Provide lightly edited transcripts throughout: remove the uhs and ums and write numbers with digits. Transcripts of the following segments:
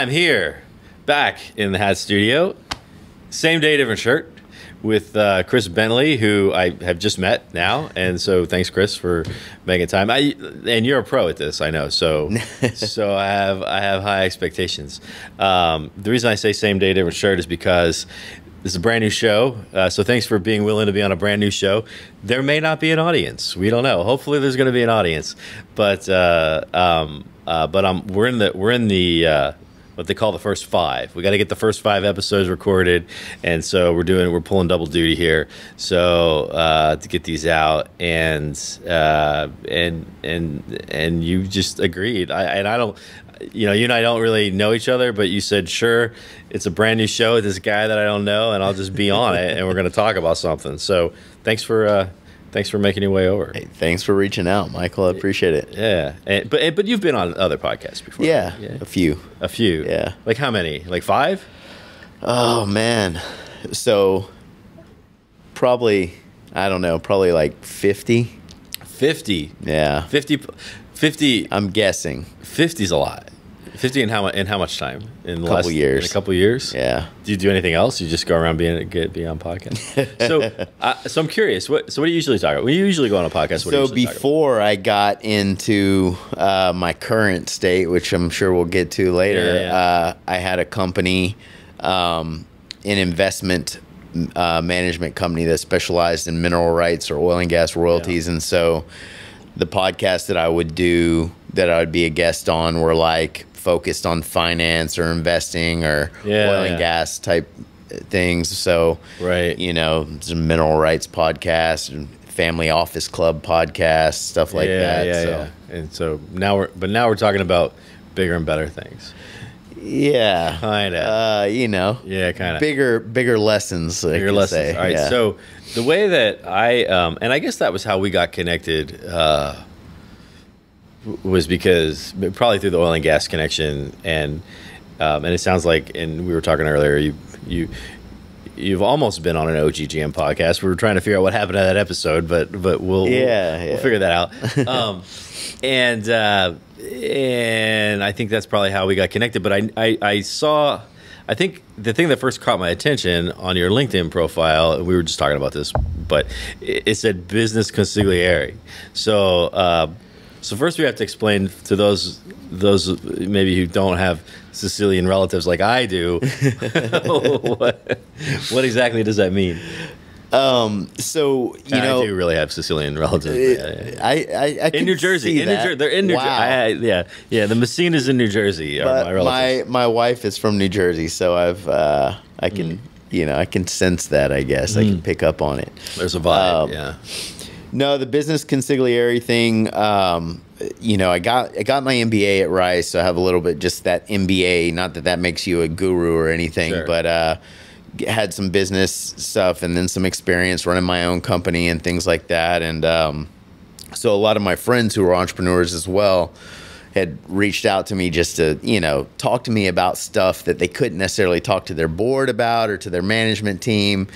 I'm here, back in the Hat Studio. Same day, different shirt, with Chris Bentley, who I have just met now, and so thanks, Chris, for making time. And you're a pro at this, I know. So, so I have high expectations. The reason I say same day, different shirt is because this is a brand new show. So thanks for being willing to be on a brand new show. There may not be an audience. We don't know. Hopefully, there's going to be an audience. But we're in the what they call the first 5. We got to get the first 5 episodes recorded, and so we're pulling double duty here. So to get these out, and you just agreed. I don't, you and I don't really know each other, but you said sure. It's a brand new show with this guy that I don't know, and I'll just be on it, and we're going to talk about something. So thanks for making your way over. Hey, thanks for reaching out, Michael. I appreciate it. Yeah, but you've been on other podcasts before. Yeah, a few. Yeah. Like how many? Like 5? Oh man, so probably probably like 50. 50. Yeah. 50. I'm guessing 50's a lot. 50 in how much time? In a couple years. In a couple years? Yeah. Do you do anything else? You just go around being on podcasts? So I'm curious. What do you usually talk about? When you usually go on a podcast, what do you usually talk about? Before I got into my current state, which I'm sure we'll get to later, I had a company, an investment management company that specialized in mineral rights or oil and gas royalties. And so the podcasts that I would do, that I would be a guest on, were like focused on finance or investing or oil and gas type things. So, some mineral rights podcast and family office club podcast, stuff like that. And so now we're talking about bigger and better things. Yeah, kind of. Yeah, kind of. Bigger lessons. Bigger lessons. Say. All right. Yeah. So the way that and I guess that was how we got connected. Was because probably through the oil and gas connection, and it sounds like, and we were talking earlier, you've almost been on an OGGM podcast. We were trying to figure out what happened to that episode, but we'll figure that out. And I think that's probably how we got connected. But I think the thing that first caught my attention on your LinkedIn profile, and we were just talking about this, but it said business consigliere. So first we have to explain to those maybe who don't have Sicilian relatives like I do, what exactly does that mean? So I do really have Sicilian relatives. I in New Jersey. They're in New Jersey. Yeah. The Messina's in New Jersey. Are my relatives. My wife is from New Jersey, so I can sense that. I guess I can pick up on it. There's a vibe. No, the business consigliere thing, I got my MBA at Rice, so I have a little bit just that MBA, not that makes you a guru or anything, but had some business stuff and then some experience running my own company and things like that. And so a lot of my friends who were entrepreneurs as well had reached out to me just to, talk to me about stuff that they couldn't necessarily talk to their board about or to their management team.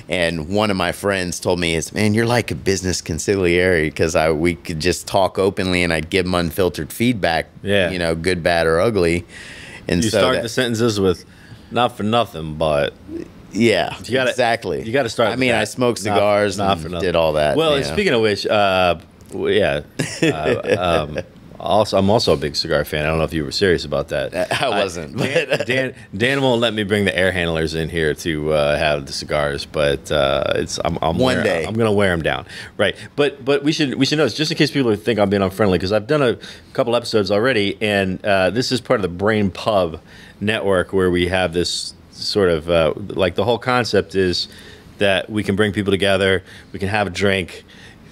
And one of my friends told me, man, you're like a business consigliere, because we could just talk openly and I'd give them unfiltered feedback, good, bad, or ugly. And you start the sentences with, not for nothing, but... Yeah, exactly. You got to start. I mean, I smoked cigars and did all that. Well, speaking of which, I'm also a big cigar fan. I don't know if you were serious about that. I wasn't. Dan won't let me bring the air handlers in here to have the cigars, but I'm one day I'm gonna wear them down, right? But we should know, just in case people think I'm being unfriendly, because I've done a couple episodes already, and this is part of the BrainPub Network, where we have this sort of like the whole concept is that we can bring people together, we can have a drink,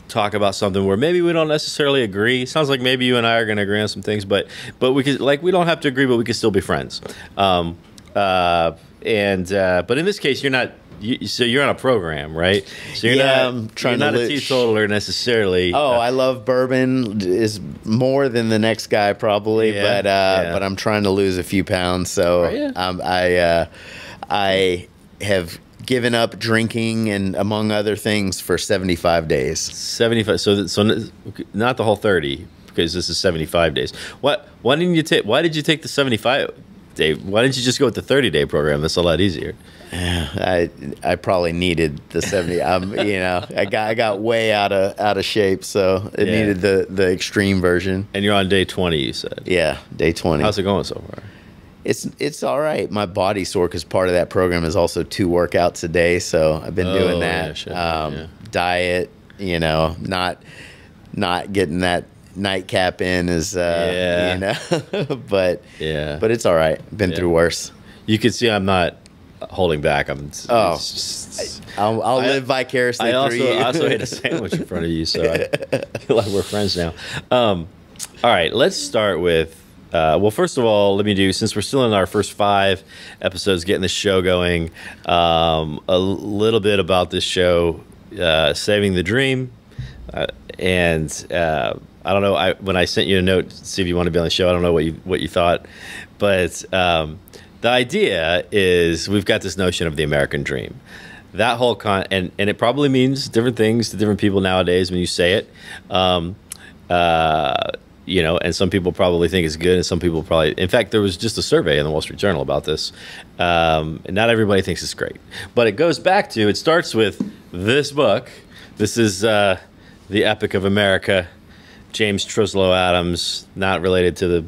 talk about something where maybe we don't necessarily agree. Sounds like maybe you and I are going to agree on some things, but we could, we don't have to agree, but we can still be friends. But in this case, you're not. So you're on a program, right? So you're not a teetotaler necessarily. Oh, I love bourbon is more than the next guy probably, but I'm trying to lose a few pounds. So I have given up drinking and among other things for 75 days. 75. So not the whole 30, because this is 75 days. Why did you take the 75 day. Why didn't you just go with the 30-day program? That's a lot easier. I probably needed the 70. You know, I got way out of shape, so it needed the extreme version. And you're on day 20, you said. Yeah, day 20. How's it going so far? It's all right. My body's sore because part of that program is also 2 workouts a day, so I've been doing that. Diet, you know, not getting that nightcap in is you know, but it's all right. Been through worse. You can see I'm not holding back. I'll live vicariously through you. I also ate a sandwich in front of you, so I feel like we're friends now. All right, let's start with well, first of all, since we're still in our first 5 episodes getting the show going, a little bit about this show, Saving the Dream. And I don't know, when I sent you a note to see if you want to be on the show, I don't know what you thought. But the idea is we've got this notion of the American dream. That whole and it probably means different things to different people nowadays when you say it. You know, and some people probably think it's good, and some people probably... In fact, there was just a survey in the Wall Street Journal about this. And not everybody thinks it's great. But it goes back to... It starts with this book. This is The Epic of America, James Truslow Adams, not related to the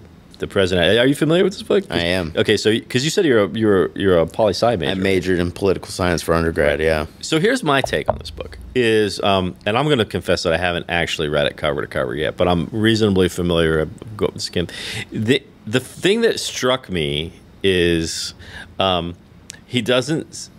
president. Are you familiar with this book? I am. Okay, so because you said you're a poli-sci major. I majored in political science for undergrad. Yeah. So here's my take on this book. And I'm going to confess that I haven't actually read it cover to cover yet, but I'm reasonably familiar. I've got skim. The thing that struck me is he doesn't.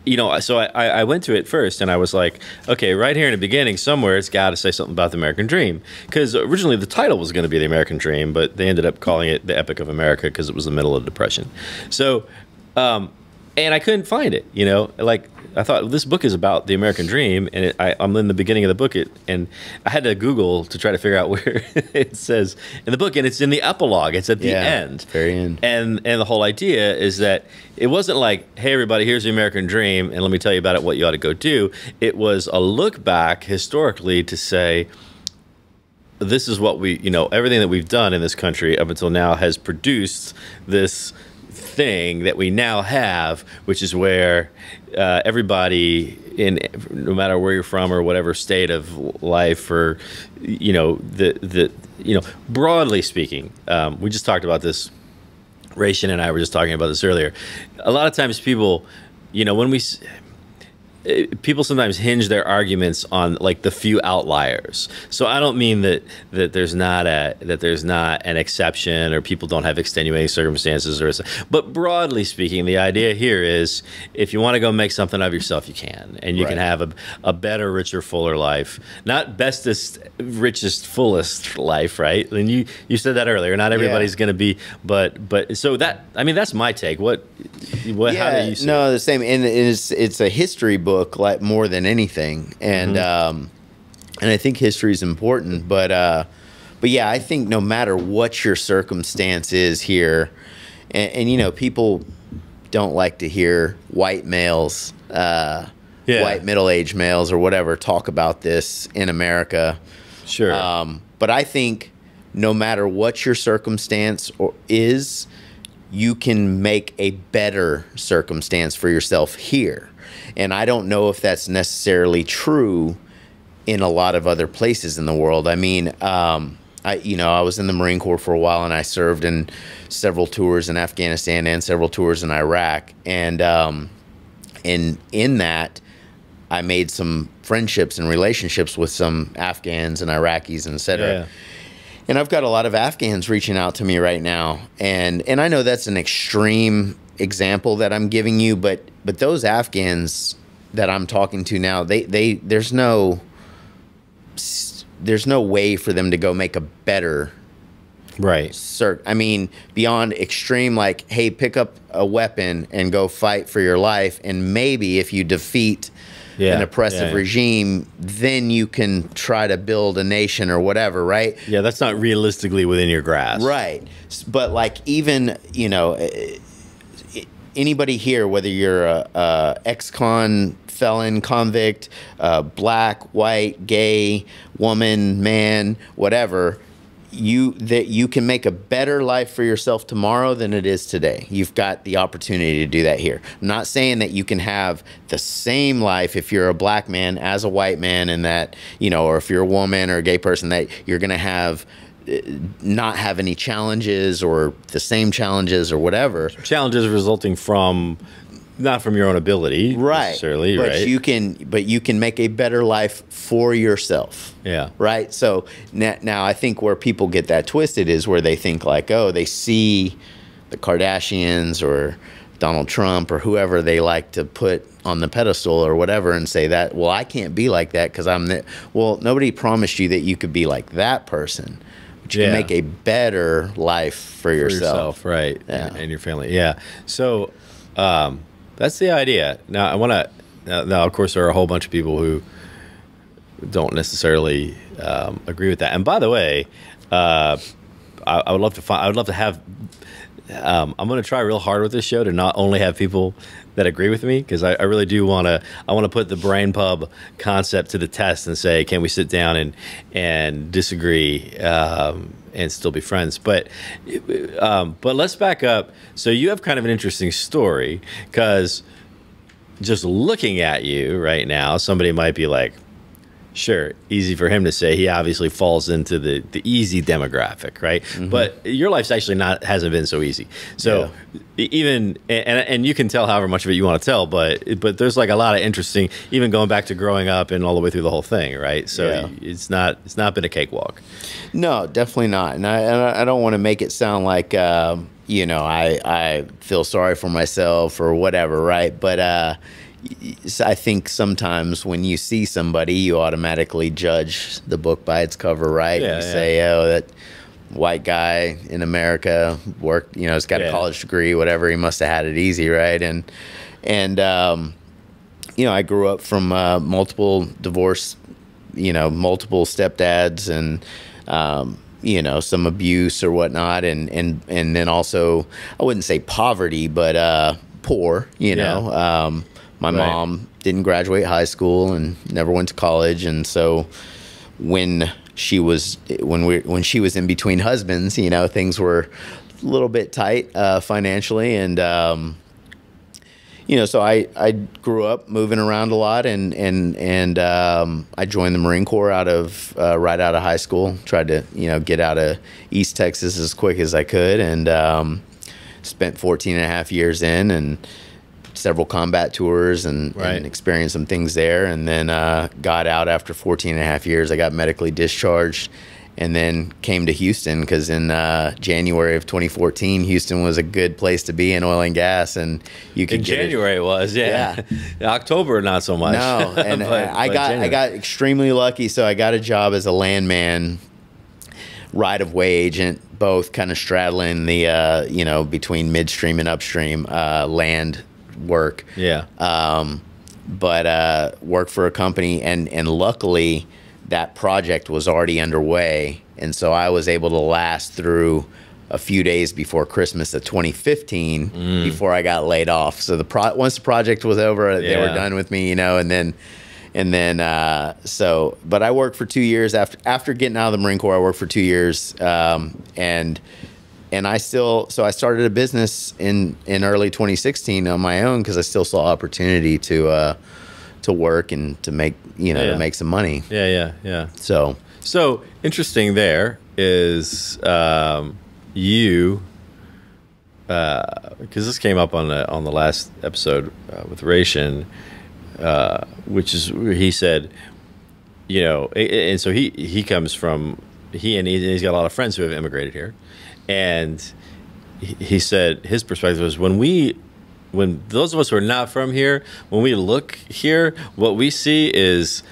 You know, so I went to it first, and I was like, okay, right here in the beginning, somewhere it's got to say something about the American Dream, because originally the title was going to be the American Dream, but they ended up calling it the Epic of America because it was the middle of the Depression. So, and I couldn't find it. You know, like I thought this book is about the American Dream, and I'm in the beginning of the book, and I had to Google to try to figure out where it says in the book, and it's in the epilogue. It's at the end, very end. And the whole idea is that it wasn't like, hey, everybody, here's the American Dream, and let me tell you about it, what you ought to go do. It was a look back historically to say, this is what everything that we've done in this country up until now has produced this thing that we now have, which is where everybody, no matter where you're from or whatever state of life, or broadly speaking, we just talked about this. Ration and I were just talking about this earlier. A lot of times people, people sometimes hinge their arguments on like the few outliers. So I don't mean that there's not an exception or people don't have extenuating circumstances, but broadly speaking, the idea here is if you want to go make something of yourself, you can, and you can have a better, richer, fuller life. Not bestest, richest, fullest life, right? And you said that earlier. Not everybody's going to be, but so that, I mean, that's my take. How do you see it? The same, and it's a history book, like more than anything, and I think history is important, but yeah, I think no matter what your circumstance is here, and people don't like to hear white males, white middle-aged males or whatever talk about this in America. Sure. But I think no matter what your circumstance is, you can make a better circumstance for yourself here. And I don't know if that's necessarily true in a lot of other places in the world. I mean, I was in the Marine Corps for a while, and I served in several tours in Afghanistan and several tours in Iraq. And in that, I made some friendships and relationships with some Afghans and Iraqis and et cetera. Yeah. And I've got a lot of Afghans reaching out to me right now. And I know that's an extreme example that I'm giving you, but those Afghans that I'm talking to now, there's no way for them to go make a better I mean, beyond extreme, like, hey, pick up a weapon and go fight for your life, and maybe if you defeat an oppressive regime, then you can try to build a nation or whatever, right? Yeah, that's not realistically within your grasp. Right. But like, even, anybody here, whether you're a ex-con, felon, convict, black, white, gay, woman, man, whatever, you can make a better life for yourself tomorrow than it is today. You've got the opportunity to do that here. I'm not saying that you can have the same life if you're a black man as a white man, and that, you know, or if you're a woman or a gay person, that you're going to have not have any challenges or the same challenges or whatever. Challenges resulting from not from your own ability, right? Necessarily, but right? you can make a better life for yourself. Yeah. Right. So now I think where people get that twisted is where they think like, oh, they see the Kardashians or Donald Trump or whoever they like to put on the pedestal or whatever, and say that, well, I can't be like that because I'm the. Well, nobody promised you that you could be like that person. But you can make a better life for yourself, right? Yeah. And your family. Yeah. So. That's the idea. Now, I want to. Now, of course, there are a whole bunch of people who don't necessarily agree with that. And by the way, I would love to find. I would love to have. I'm going to try real hard with this show to not only have people that agree with me, because I really do want to. I want to put the BrainPub concept to the test and say, can we sit down and disagree and still be friends? But let's back up. So you have kind of an interesting story, because just looking at you right now, somebody might be like, sure, easy for him to say. He obviously falls into the easy demographic, right? Mm-hmm. But your life's actually hasn't been so easy. So even and you can tell however much of it you want to tell, but there's like a lot of interesting, even going back to growing up and all the way through the whole thing, right? So it's not been a cakewalk. No, definitely not. And I don't want to make it sound like you know, I feel sorry for myself or whatever, right? But I think sometimes when you see somebody, you automatically judge the book by its cover, right? You say, oh, that white guy in America worked, you know, has got a college degree, whatever. He must have had it easy, right? And you know, I grew up from multiple divorce, you know, multiple stepdads, and you know, some abuse or whatnot, and then also, I wouldn't say poverty, but poor, you know. My mom didn't graduate high school and never went to college, and so when she was in between husbands, you know, things were a little bit tight financially, and you know, so I grew up moving around a lot, and I joined the Marine Corps right out of high school. Tried to, you know, get out of East Texas as quick as I could, and spent 14 and a half years in, and several combat tours, and experienced some things there, and then got out after 14 and a half years. I got medically discharged, and then came to Houston, because in January of 2014, Houston was a good place to be in oil and gas, and you could get January it was, October not so much. No, and I got extremely lucky. So I got a job as a landman, right-of-way agent, both kind of straddling the you know, between midstream and upstream land work. But worked for a company, and luckily that project was already underway, and so I was able to last through a few days before Christmas of 2015 before I got laid off. So once the project was over, they were done with me, you know, and then so, but I worked for 2 years after getting out of the Marine Corps. I worked for 2 years, and I started a business in early 2016 on my own, because I still saw opportunity to work and to make, you know, to make some money. So interesting there is you, because this came up on the last episode with Ration, which is where he said, you know, and so he comes from, he's got a lot of friends who have immigrated here. And he said his perspective was, when those of us who are not from here, when we look here, what we see is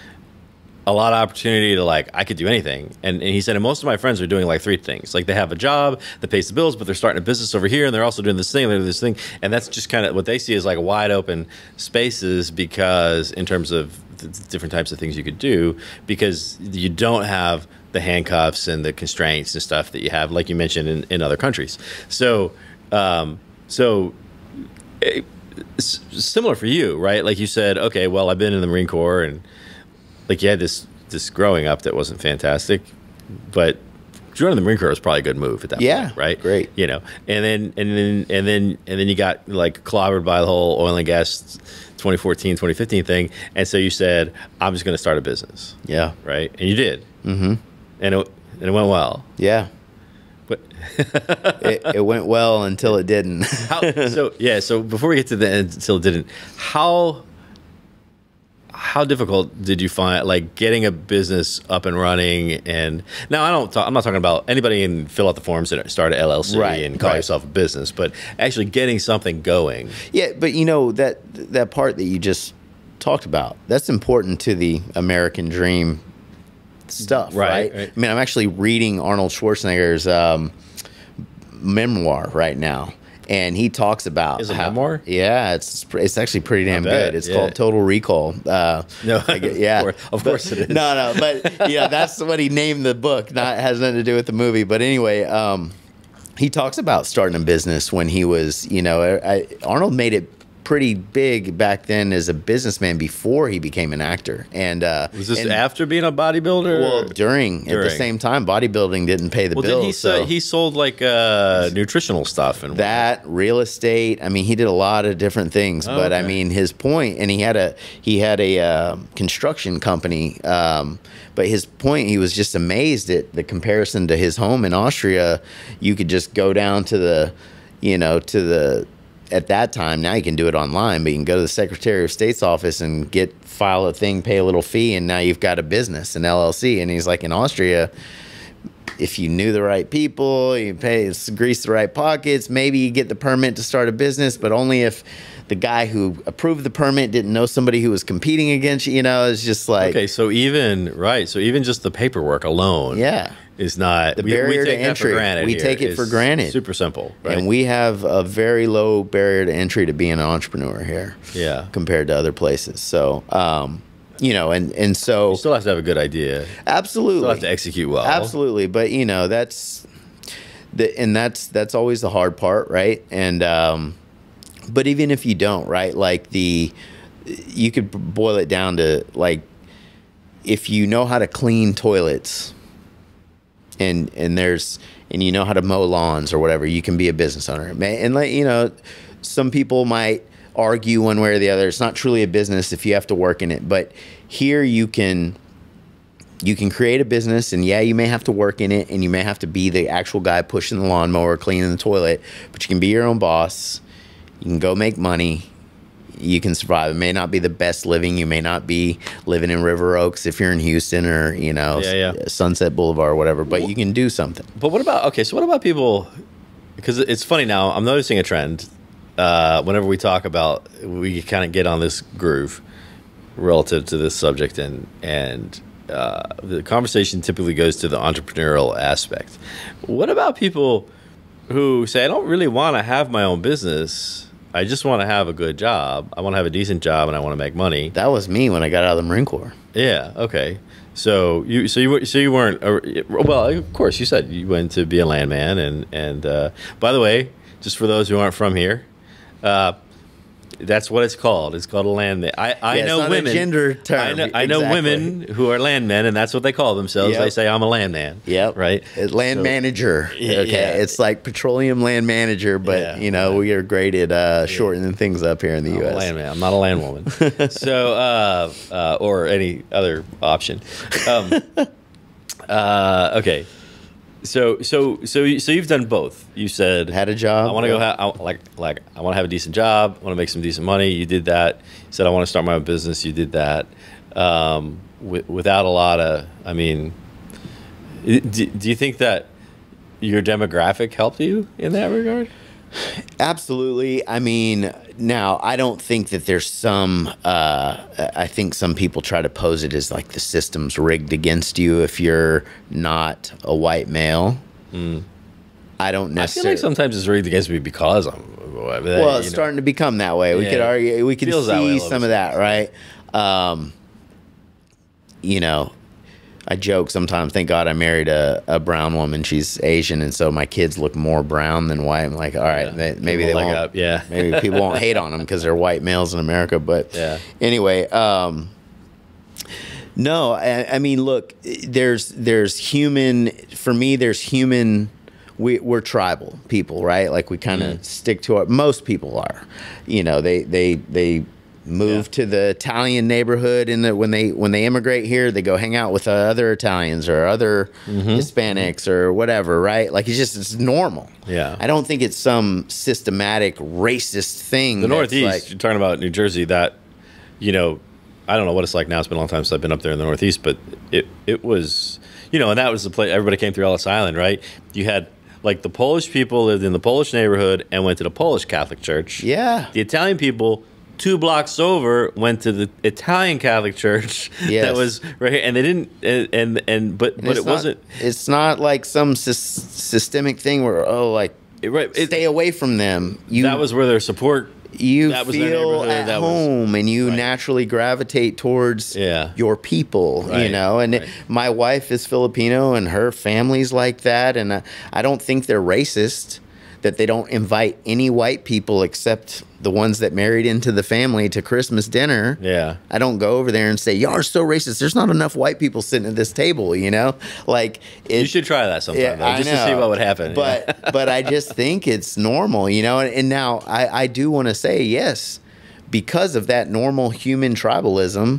a lot of opportunity to, like, I could do anything. And he said, and most of my friends are doing like 3 things. Like, they have a job that pays the bills, but they're starting a business over here, and they're also doing this thing, they're doing this thing. And that's just kind of what they see as like wide open spaces, because in terms of the different types of things you could do, because you don't have the handcuffs and the constraints and stuff that you have, like you mentioned, in other countries. So, similar for you, right? Like you said, okay, well, I've been in the Marine Corps, and like you had this growing up that wasn't fantastic, but joining the Marine Corps was probably a good move at that point, right? Great. You know, and then you got like clobbered by the whole oil and gas 2014, 2015 thing, and so you said, I'm just going to start a business. Yeah. Right, and you did. Mm-hmm. And it went well. Yeah. But it went well until it didn't. So before we get to the end, until it didn't, how difficult did you find like getting a business up and running? And now I'm not talking about anybody can fill out the forms and start an LLC and call yourself a business, but actually getting something going. Yeah, but you know that part that you just talked about, that's important to the American dream stuff, right? I mean, I'm actually reading Arnold Schwarzenegger's memoir right now. And he talks about his memoir. Yeah, it's actually pretty damn good. It's called Total Recall. No, yeah, of course it is. No, but yeah, that's what he named the book. Not has nothing to do with the movie. But anyway, he talks about starting a business when he was, Arnold made it pretty big back then as a businessman before he became an actor. And was this after being a bodybuilder? Well, during. At the same time, bodybuilding didn't pay the bills. He sold like nutritional stuff and that real estate. I mean, he did a lot of different things. But I mean, his point, and he had a construction company. But his point, he was just amazed at the comparison to his home in Austria. You could just go down to the at that time, now you can do it online, but you can go to the Secretary of State's office and file a thing, pay a little fee, and now you've got a business, an LLC. And he's like, in Austria, if you knew the right people, you grease the right pockets, maybe you get the permit to start a business, but only if the guy who approved the permit didn't know somebody who was competing against you. It's just like, okay, so even just the paperwork alone, is not the barrier to entry. We take it for granted. Super simple, right? And we have a very low barrier to entry to being an entrepreneur here. Yeah, compared to other places. So, and so you still have to have a good idea. Absolutely, you still have to execute well. Absolutely, but that's always the hard part, right? And but even if you don't, right? Like you could boil it down to like, if you know how to clean toilets. And you know how to mow lawns or whatever, you can be a business owner. And some people might argue one way or the other. It's not truly a business if you have to work in it. But here you can create a business, and you may have to work in it, and you may have to be the actual guy pushing the lawnmower, cleaning the toilet. But you can be your own boss. You can go make money. You can survive. It may not be the best living. You may not be living in River Oaks if you're in Houston or, Sunset Boulevard or whatever, but you can do something. But what about people, because it's funny now, I'm noticing a trend. Whenever we talk about, we kind of get on this groove relative to this subject, and the conversation typically goes to the entrepreneurial aspect. What about people who say, I don't really want to have my own business, I just want to have a good job. I want to have a decent job, and I want to make money. That was me when I got out of the Marine Corps. Yeah. Okay. So you weren't. Well, of course, you said you went to be a landman, and by the way, just for those who aren't from here, that's what it's called. It's called a landman. I know it's not women. A gender term. I know women who are landmen, and that's what they call themselves. Yep. They say, I'm a landman. Yep. Right. Land manager. Okay. Yeah. It's like petroleum land manager, but we are great at shortening things up here in the U.S. I'm a landman. I'm not a landwoman. So, or any other option. Okay. So you've done both. You said had a job. I want to go. I want to have a decent job. I want to make some decent money. You did that. You said I want to start my own business. You did that. Without a lot of. I mean, do you think that your demographic helped you in that regard? Absolutely. I mean, now I don't think that there's some. I think some people try to pose it as like the system's rigged against you if you're not a white male. I don't necessarily. I feel like sometimes it's rigged against me because I'm. Well, it's starting to become that way. We could argue. We could see some of that, right? I joke sometimes, thank God I married a brown woman. She's Asian, and so my kids look more brown than white. I'm like, all right, maybe they won't. Maybe people won't hate on them because they're white males in America. But anyway, No, I mean, look, there's human, for me, there's human, we're tribal people, right? Like we kind of stick to most people are, you know, they move to the Italian neighborhood, and when they immigrate here, they go hang out with other Italians or other Hispanics or whatever, right? Like it's normal. Yeah. I don't think it's some systematic racist thing. The Northeast, like, you're talking about New Jersey, that, you know, I don't know what it's like now. It's been a long time since I've been up there in the Northeast, but it was, you know, and that was the place, everybody came through Ellis Island, right? You had, like, the Polish people lived in the Polish neighborhood and went to the Polish Catholic Church. Yeah. The Italian people 2 blocks over went to the Italian Catholic Church that was right here, and they didn't, but it wasn't. It's not like some systemic thing where stay away from them. That was where their support. You feel at home, and you naturally gravitate towards your people, you know. And my wife is Filipino, and her family's like that. And I don't think they're racist, that they don't invite any white people except the ones that married into the family to Christmas dinner. Yeah. I don't go over there and say, y'all are so racist. There's not enough white people sitting at this table, you know? Like, you should try that sometime, though, just to see what would happen. But I just think it's normal, you know? And now I do want to say, yes, because of that normal human tribalism,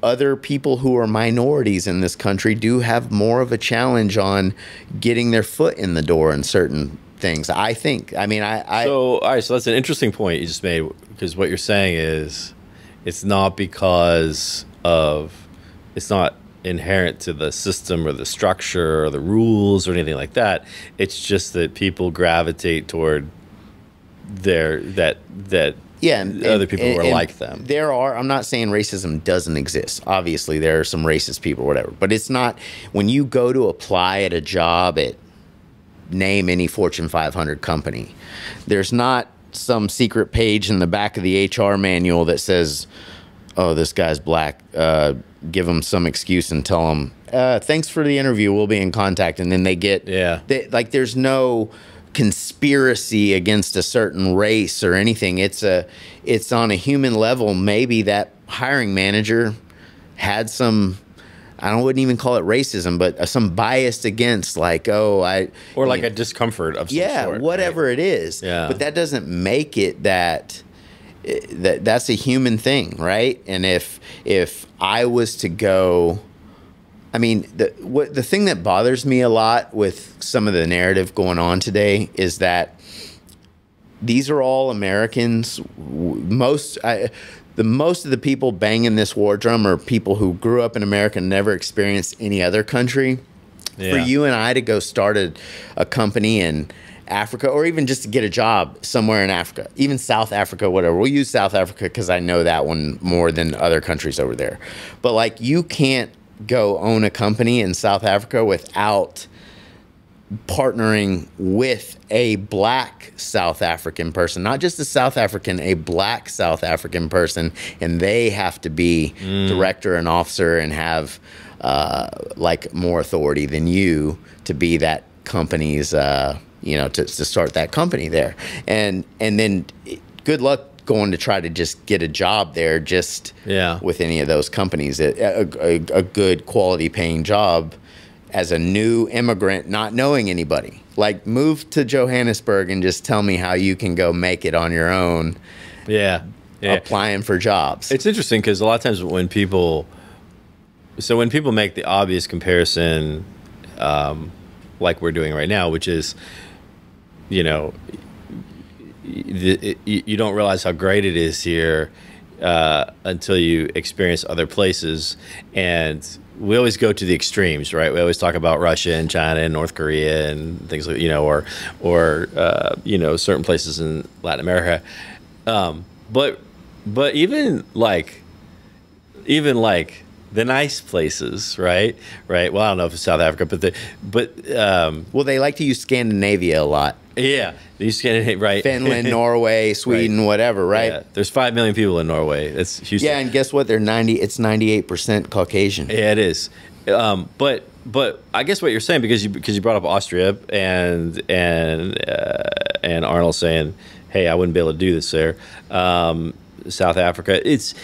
other people who are minorities in this country do have more of a challenge on getting their foot in the door in certain things, I think. I mean, So, all right, so that's an interesting point you just made, because what you're saying is it's not because it's not inherent to the system or the structure or the rules or anything like that. It's just that people gravitate toward that other people who are like them. I'm not saying racism doesn't exist. Obviously, there are some racist people or whatever, but it's not, when you go to apply at a job at name any Fortune 500 company, there's not some secret page in the back of the HR manual that says, oh, this guy's black, give him some excuse and tell him, thanks for the interview, we'll be in contact. And then they get, like, there's no conspiracy against a certain race or anything. It's on a human level. Maybe that hiring manager had some, I wouldn't even call it racism, but some bias against, like, a discomfort of some sort. Whatever it is. Yeah. But that doesn't make it that's a human thing, right? And if I was to go, I mean, the thing that bothers me a lot with some of the narrative going on today is that these are all Americans. Most of the people banging this war drum are people who grew up in America and never experienced any other country. Yeah. For you and I to go start a company in Africa, or even just to get a job somewhere in Africa, even South Africa, whatever. We'll use South Africa because I know that one more than other countries over there. But, like, you can't go own a company in South Africa without partnering with a black South African person, not just a South African, a black South African person, and they have to be director and officer and have like more authority than you to be that company's to start that company there, and then good luck going to try to just get a job there with any of those companies, a good quality paying job as a new immigrant, not knowing anybody. Like, move to Johannesburg and just tell me how you can go make it on your own. Yeah. Applying for jobs. It's interesting because a lot of times when people make the obvious comparison, like we're doing right now, which is, you don't realize how great it is here until you experience other places. And we always go to the extremes, right? We always talk about Russia and China and North Korea and things like, or certain places in Latin America. But even like the nice places, right? Well, I don't know if it's South Africa, well, they like to use Scandinavia a lot. Yeah, they use Scandinavia, right? Finland, Norway, Sweden, whatever, right? Yeah. There's 5 million people in Norway. That's Houston. Yeah, and guess what? It's 98% Caucasian. Yeah, it is. But I guess what you're saying, because you brought up Austria and Arnold saying, hey, I wouldn't be able to do this there. South Africa, it's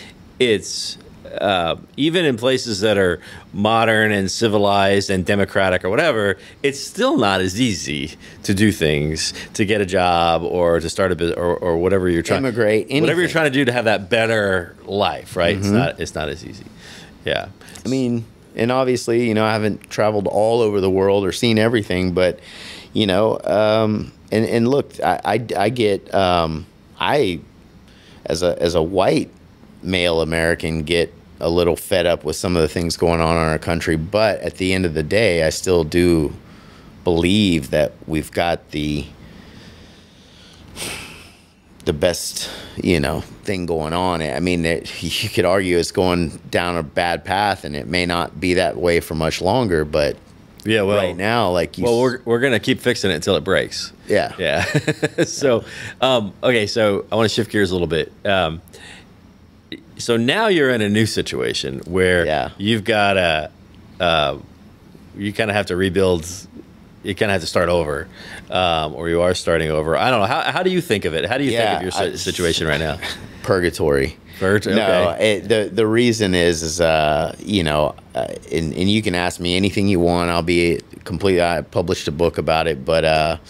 even in places that are modern and civilized and democratic or whatever, it's still not as easy to do things, to get a job or to start a business or whatever you're trying. Immigrate, anything. Whatever you're trying to do to have that better life, right? It's not as easy. Yeah. I mean, and obviously, you know, I haven't traveled all over the world or seen everything, but, you know, and look, I get, I, as a white male American, get a little fed up with some of the things going on in our country, but at the end of the day, I still do believe that we've got the best, you know, thing going on. I mean, you could argue it's going down a bad path, and it may not be that way for much longer, but yeah, well, right now, like you, well, we're gonna keep fixing it until it breaks. Yeah, yeah. So, okay, so I want to shift gears a little bit. So now you're in a new situation where you've got you kind of have to rebuild. You kind of have to start over, or you are starting over. I don't know. How do you think of it? How do you think of your situation right now? Purgatory. Okay. No, the reason is you know, and you can ask me anything you want. I'll be completely. I published a book about it, but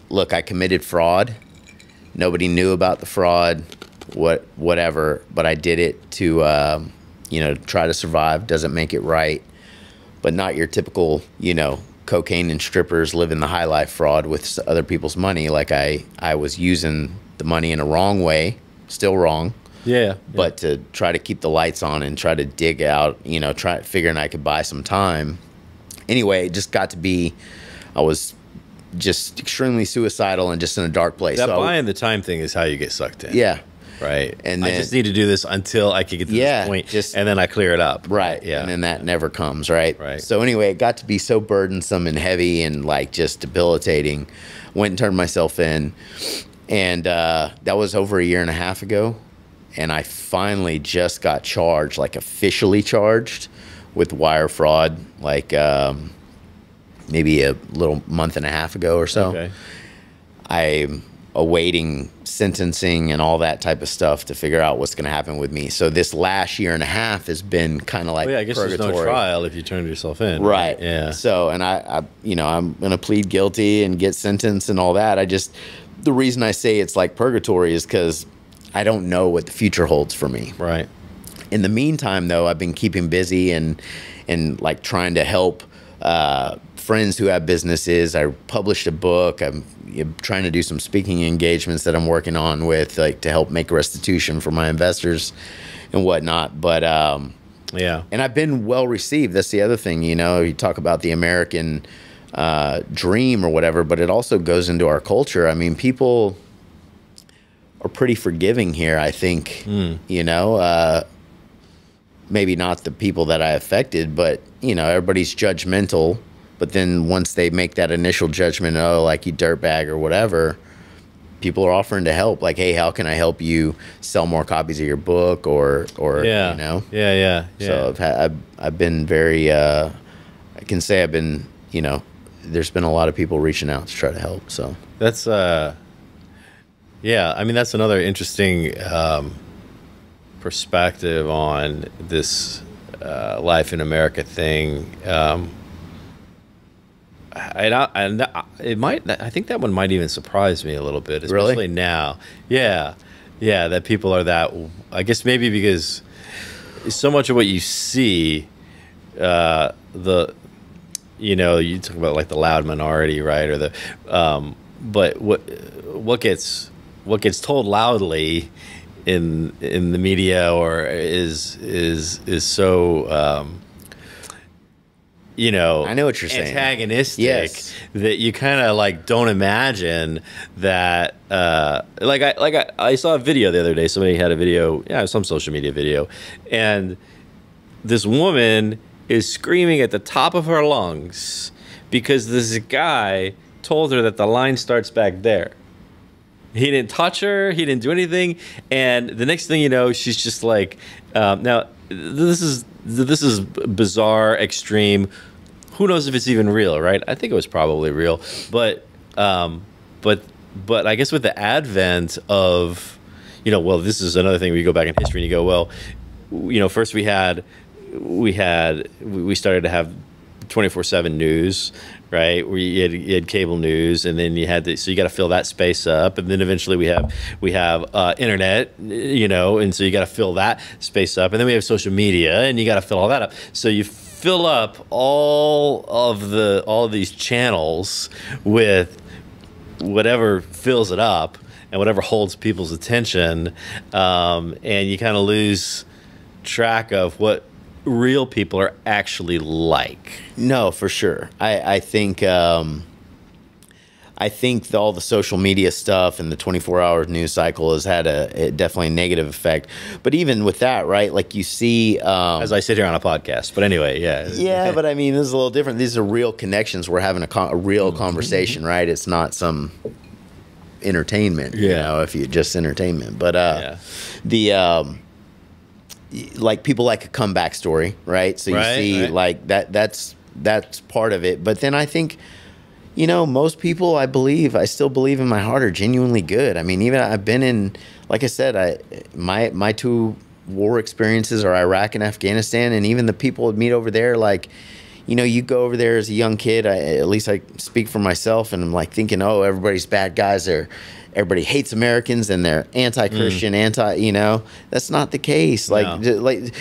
look, I committed fraud. Nobody knew about the fraud, whatever. But I did it to you know, try to survive. Doesn't make it right, but not your typical, you know, cocaine and strippers living the high life fraud with other people's money. Like I was using the money in a wrong way. Still wrong. Yeah. But to try to keep the lights on and try to dig out, you know, figuring I could buy some time. Anyway, it just got to be, I was just extremely suicidal and just in a dark place. That so buying the time thing is how you get sucked in. Yeah. Right. And then, I just need to do this until I can get to this point, and then I clear it up. Right. Yeah. And then that never comes, right? Right. So anyway, it got to be so burdensome and heavy and like just debilitating. Went and turned myself in. And that was over a year and a half ago. And I finally just got charged, like officially charged with wire fraud, like maybe a little month and a half ago or so. Okay. I'm awaiting sentencing and all that type of stuff to figure out what's going to happen with me. So this last year and a half has been kind of like I guess purgatory. there's no trial if you turned yourself in. Right. Yeah. So, and I you know, I'm going to plead guilty and get sentenced and all that. The reason I say it's like purgatory is because I don't know what the future holds for me. Right. In the meantime, though, I've been keeping busy and like trying to help friends who have businesses. I published a book. I'm trying to do some speaking engagements that I'm working on with, like, to help make restitution for my investors and whatnot. But yeah, and I've been well received. That's the other thing. You know, you talk about the American dream or whatever, but it also goes into our culture. I mean, people are pretty forgiving here, I think. You know, maybe not the people that I affected, but, you know, everybody's judgmental. But then once they make that initial judgment, oh, like you dirtbag or whatever, people are offering to help. Like, hey, how can I help you sell more copies of your book or yeah. You know? Yeah. So I've been very, I can say I've been, you know, there's been a lot of people reaching out to try to help. So that's, yeah, I mean, that's another interesting perspective on this life in America thing. I think that one might even surprise me a little bit, especially really? Now. Yeah, that people are that. I guess maybe because so much of what you see, you know, you talk about like the loud minority, right? Or the, but what gets told loudly in the media or is so. You know, I know what you're saying. Antagonistic. Yes. That you kind of like don't imagine that. I saw a video the other day. Somebody had a video, some social media video, and this woman is screaming at the top of her lungs because this guy told her that the line starts back there. He didn't touch her. He didn't do anything. And the next thing you know, she's just like, now this is bizarre, extreme. Who knows if it's even real, right? I think it was probably real. But I guess with the advent of, well, this is another thing. We go back in history and you go, well, first we started to have 24/7 news, right? Where you had cable news, and then so you got to fill that space up, and then eventually we have internet, and so you got to fill that space up, and then we have social media, and you got to fill all that up. So you fill up all of these channels with whatever fills it up and whatever holds people's attention, and you kind of lose track of what real people are actually like. No, for sure. I think all the social media stuff and the 24-hour news cycle has had a definitely negative effect. But even with that, right? Like you see, as I sit here on a podcast. But anyway, yeah. Yeah, but I mean, this is a little different. These are real connections. We're having a real conversation, right? It's not some entertainment, if you just entertainment. But like people like a comeback story, right? So you see like that's part of it. But then I think, most people, I still believe in my heart, are genuinely good. I mean, even I've been in, like I said, my 2 war experiences are Iraq and Afghanistan, and even the people I meet over there, like, you go over there as a young kid, at least I speak for myself, and I'm like thinking, oh, everybody's bad guys. Everybody hates Americans and they're anti-Christian, that's not the case. Like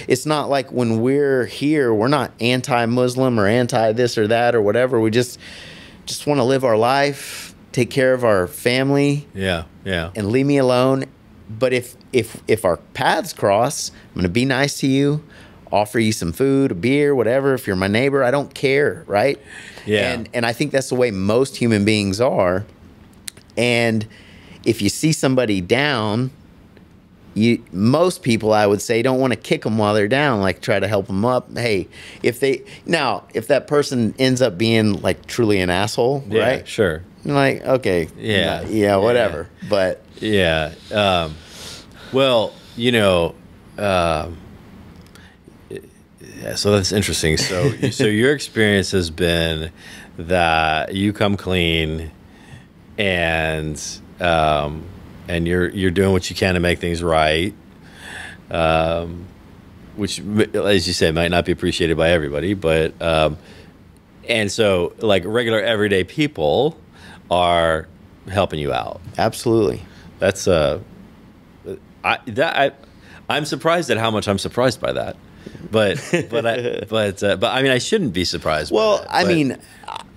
it's not like when we're here, we're not anti-Muslim or anti this or that or whatever. We just want to live our life, take care of our family, and leave me alone. But if our paths cross, I'm going to be nice to you, offer you some food, a beer, whatever. If you're my neighbor, I don't care, right? Yeah. And I think that's the way most human beings are. And if you see somebody down, most people, I would say, don't want to kick them while they're down, like try to help them up. Hey, if that person ends up being like truly an asshole, right? Sure. Like, okay, whatever. Yeah. But well, so that's interesting. So your experience has been that you come clean, and you're doing what you can to make things right, which, as you said, might not be appreciated by everybody, but and so like regular everyday people are helping you out. Absolutely. That's I'm surprised at how much I'm surprised by that. But I mean, I shouldn't be surprised. Well, I mean,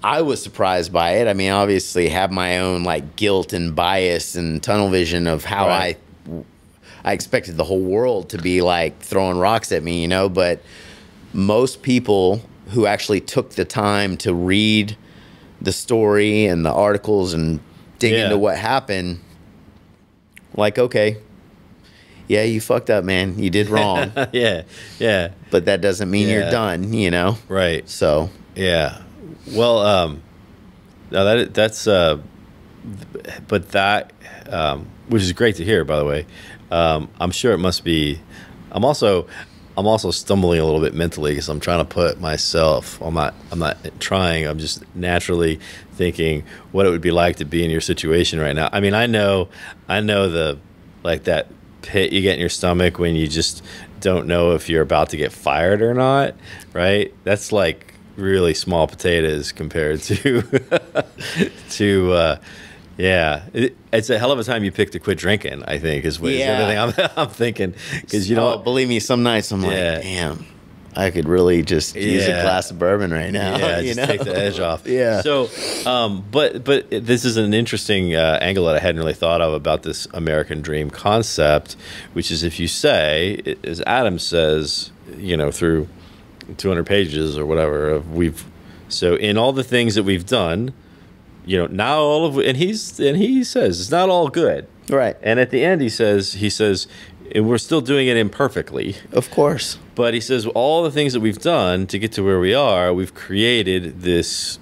I was surprised by it. I mean, obviously, have my own like guilt and bias and tunnel vision of how I expected the whole world to be like throwing rocks at me, But most people who actually took the time to read the story and the articles and dig into what happened, like, okay. Yeah, you fucked up, man. You did wrong. yeah. But that doesn't mean you're done, Right. So. Yeah. Well, no, that's but that, which is great to hear, by the way. I'm sure it must be. I'm also stumbling a little bit mentally because I'm trying to put myself. I'm not trying. I'm just naturally thinking what it would be like to be in your situation right now. I mean, I know that pit you get in your stomach when you just don't know if you're about to get fired or not, right? That's like really small potatoes compared to it's a hell of a time you pick to quit drinking, I think, is everything I'm thinking, because believe me, some nights I'm like, damn, I could really just use a glass of bourbon right now. Just take the edge off. Yeah. So, but this is an interesting angle that I hadn't really thought of about this American dream concept, which is, if you say, as Adam says, through 200 pages or whatever, so in all the things that we've done, now all of, and he says it's not all good, right? And at the end he says we're still doing it imperfectly, of course. But he says all the things that we've done to get to where we are, we've created this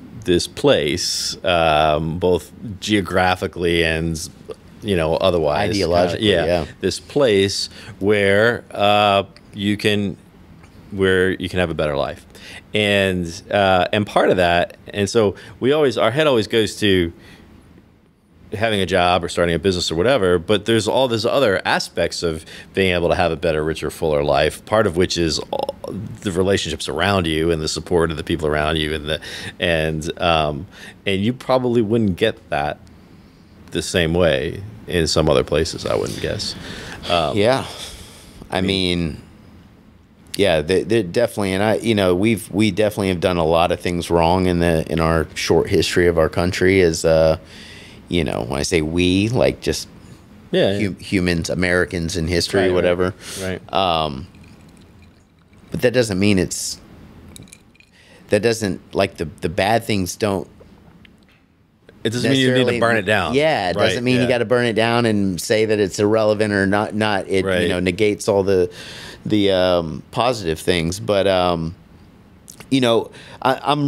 place, both geographically and otherwise, ideologically, this place where you can have a better life, and part of that, and so our head always goes to, having a job or starting a business or whatever, but there's all these other aspects of being able to have a better, richer, fuller life, part of which is the relationships around you and the support of the people around you, and you probably wouldn't get that the same way in some other places, I wouldn't guess. Yeah. I mean, yeah, they're definitely, and we definitely have done a lot of things wrong in our short history of our country. As when I say we, like just humans, Americans in history, right, whatever. Right. But that doesn't mean like the bad things don't. It doesn't mean you need to burn it down. Yeah, it doesn't mean you got to burn it down and say that it's irrelevant or not. It negates all the positive things. But I'm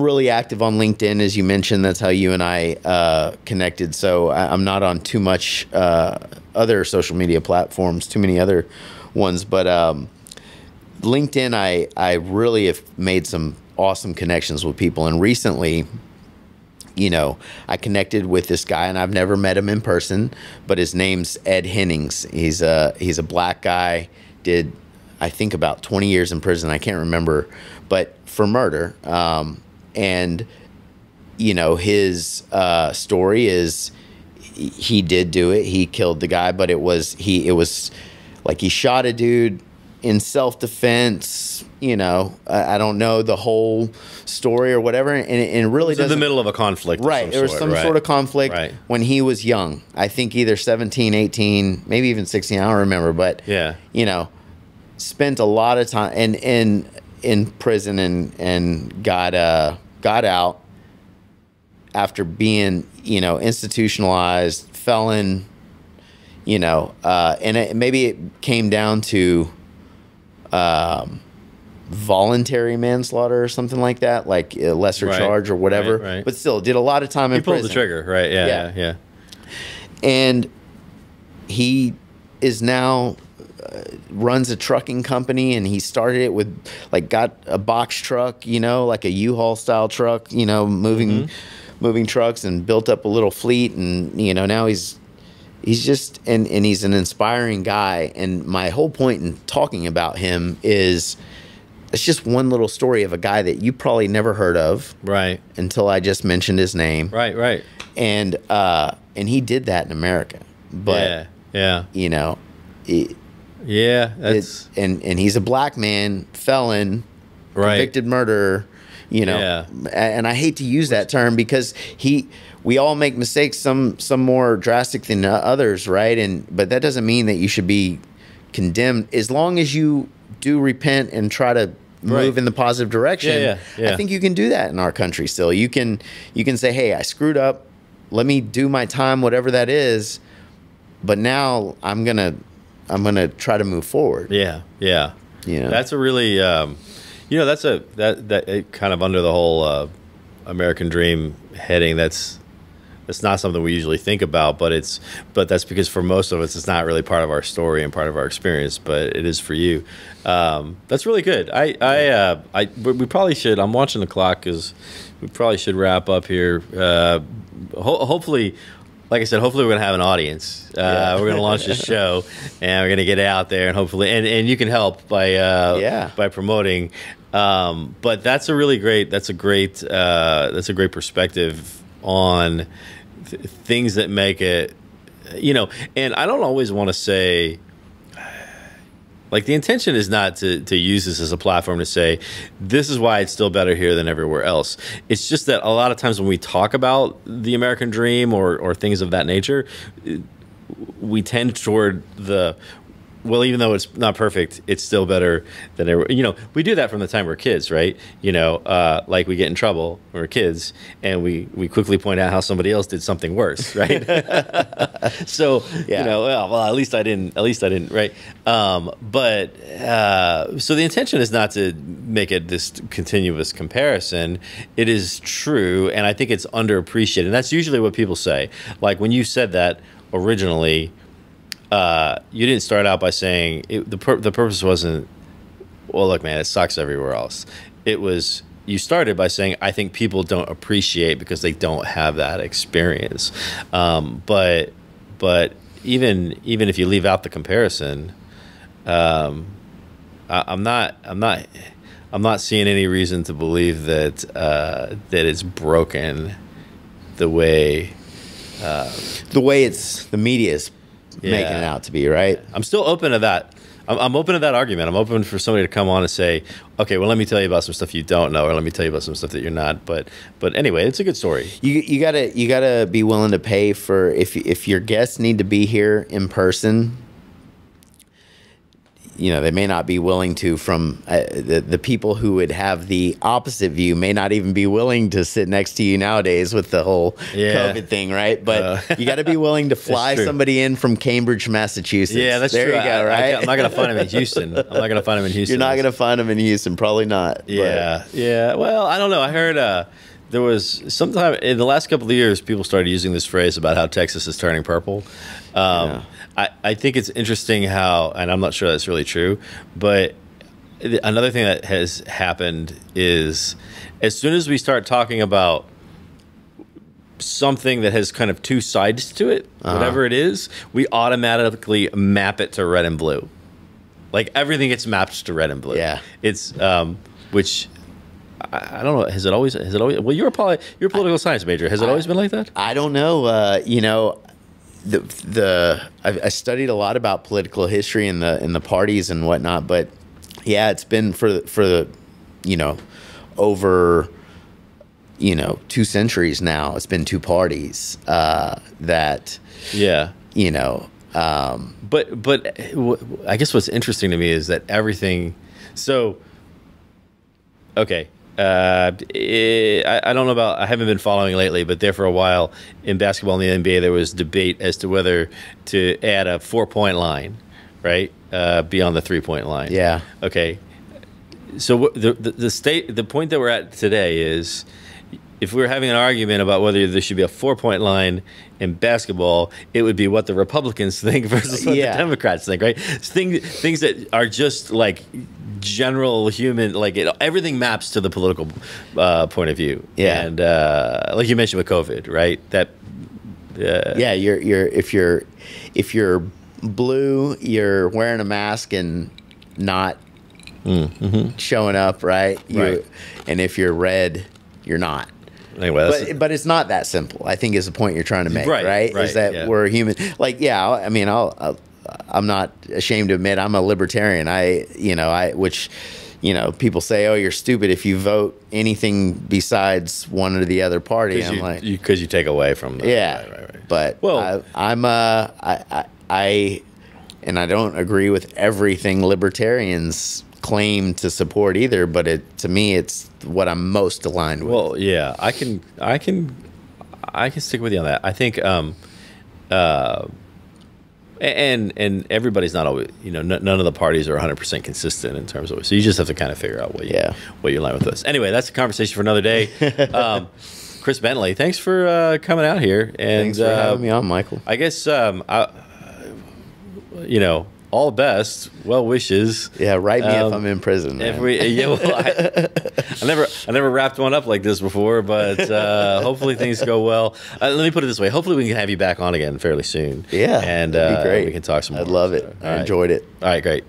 really active on LinkedIn, as you mentioned. That's how you and I connected. So I'm not on too much other social media platforms, too many other ones. But LinkedIn, I really have made some awesome connections with people. And recently, I connected with this guy, and I've never met him in person, but his name's Ed Hennings. He's a black guy, did, I think, about 20 years in prison. I can't remember, but for murder. And his story is he did do it. He killed the guy, but it was like he shot a dude in self-defense. I don't know the whole story or whatever, and it really doesn't. In the middle of a conflict, right? There was some sort of conflict when he was young. I think either 17, 18, maybe even 16. I don't remember, but spent a lot of time in prison and got out after being institutionalized felon. And maybe it came down to voluntary manslaughter or something like that, like a lesser charge or whatever. Right. But still, did a lot of time in prison. He pulled the trigger, right? Yeah. And he is now runs a trucking company, and he started it with got a box truck, like a U-Haul style truck, moving trucks, and built up a little fleet, and now he's just and he's an inspiring guy. And my whole point in talking about him is it's just one little story of a guy that you probably never heard of, right? Until I just mentioned his name, right. And he did that in America, but that's and he's a black man, felon, convicted murderer, and I hate to use that term because we all make mistakes, some more drastic than others, right? But that doesn't mean that you should be condemned as long as you do repent and try to move in the positive direction. I think you can do that in our country still. You can say, hey, I screwed up. Let me do my time, whatever that is. But now I'm gonna try to move forward. Yeah. That's a really that kind of under the whole American dream heading. That's not something we usually think about, but that's because for most of us, it's not really part of our story and part of our experience, but it is for you. That's really good. We probably should. I'm watching the clock because we probably should wrap up here. Hopefully, like I said, hopefully we're gonna have an audience. We're gonna launch this show, and we're gonna get it out there, and hopefully, and you can help by promoting. But that's a really great. That's a great perspective on things that make it, and I don't always want to say, like, the intention is not to use this as a platform to say, this is why it's still better here than everywhere else. It's just that a lot of times when we talk about the American dream or things of that nature, we tend toward well, even though it's not perfect, it's still better than ever. We do that from the time we're kids, right? Like we get in trouble when we're kids, and we quickly point out how somebody else did something worse, right? So well, at least I didn't, right? But so the intention is not to make it this continuous comparison. It is true, and I think it's underappreciated. And that's usually what people say. Like when you said that originally. You didn't start out by saying the purpose wasn't, well, look, man, it sucks everywhere else. It was, you started by saying, I think people don't appreciate because they don't have that experience. But even if you leave out the comparison, I'm not seeing any reason to believe that that it's broken the way the media is making it out to be, right? I'm still open to that. I'm open to that argument. I'm open for somebody to come on and say, okay, well, let me tell you about some stuff you don't know, or let me tell you about some stuff that you're not. But anyway, it's a good story. You gotta be willing to pay for if your guests need to be here in person. You know, they may not be willing to. From the people who would have the opposite view may not even be willing to sit next to you nowadays with the whole COVID thing, right? But you got to be willing to fly somebody in from Cambridge, Massachusetts. Yeah, that's there true. You go, right? I'm not going to find him in Houston. I'm not going to find him in Houston. You're not going to find him in Houston. Probably not. Yeah, yeah. Well, I don't know. I heard there was sometime in the last couple of years, people started using this phrase about how Texas is turning purple. I think it's interesting how, and I'm not sure that's really true, but another thing that has happened is as soon as we start talking about something that has kind of two sides to it, whatever it is, we automatically map it to red and blue. Like everything gets mapped to red and blue. Yeah. It's, which I don't know. Has it always? Well, you're a political science major. Has it always been like that? I don't know. You know, I studied a lot about political history in the parties and whatnot, but yeah, it's been for the over 2 centuries now. It's been two parties that But I guess what's interesting to me is that everything. So okay. I don't know about, I haven't been following lately, but there for a while in basketball in the NBA, there was debate as to whether to add a 4-point line, right? Beyond the 3-point line. Yeah. Okay. So the point that we're at today is if we were having an argument about whether there should be a 4-point line in basketball, it would be what the Republicans think versus what the Democrats think, right? Things that are just like general human, like everything maps to the political point of view. Yeah, and like you mentioned with COVID, right? That if you're blue, you're wearing a mask and not showing up, right? And if you're red, you're not. Anyway, but it's not that simple, I think, is the point you're trying to make, right? Is that we're human. Like, I mean, I'm not ashamed to admit I'm a libertarian. Which people say, oh, you're stupid if you vote anything besides one or the other party. I'm like, because you take away from them. Yeah. Right. But and I don't agree with everything libertarians claim to support either, but to me it's what I'm most aligned with. Well, yeah, I can stick with you on that. I think and everybody's not always, none of the parties are 100% consistent in terms of, so you just have to kind of figure out what you line with us. Anyway, that's a conversation for another day. Chris Bentley, thanks for coming out here, and thanks for having me on, Michael. I guess all the best, well wishes. Yeah, write me if I'm in prison. I never wrapped one up like this before, but hopefully things go well. Let me put it this way: hopefully we can have you back on again fairly soon. Yeah, and that'd be great. We can talk some more. I'd love it. I enjoyed it. All right, great.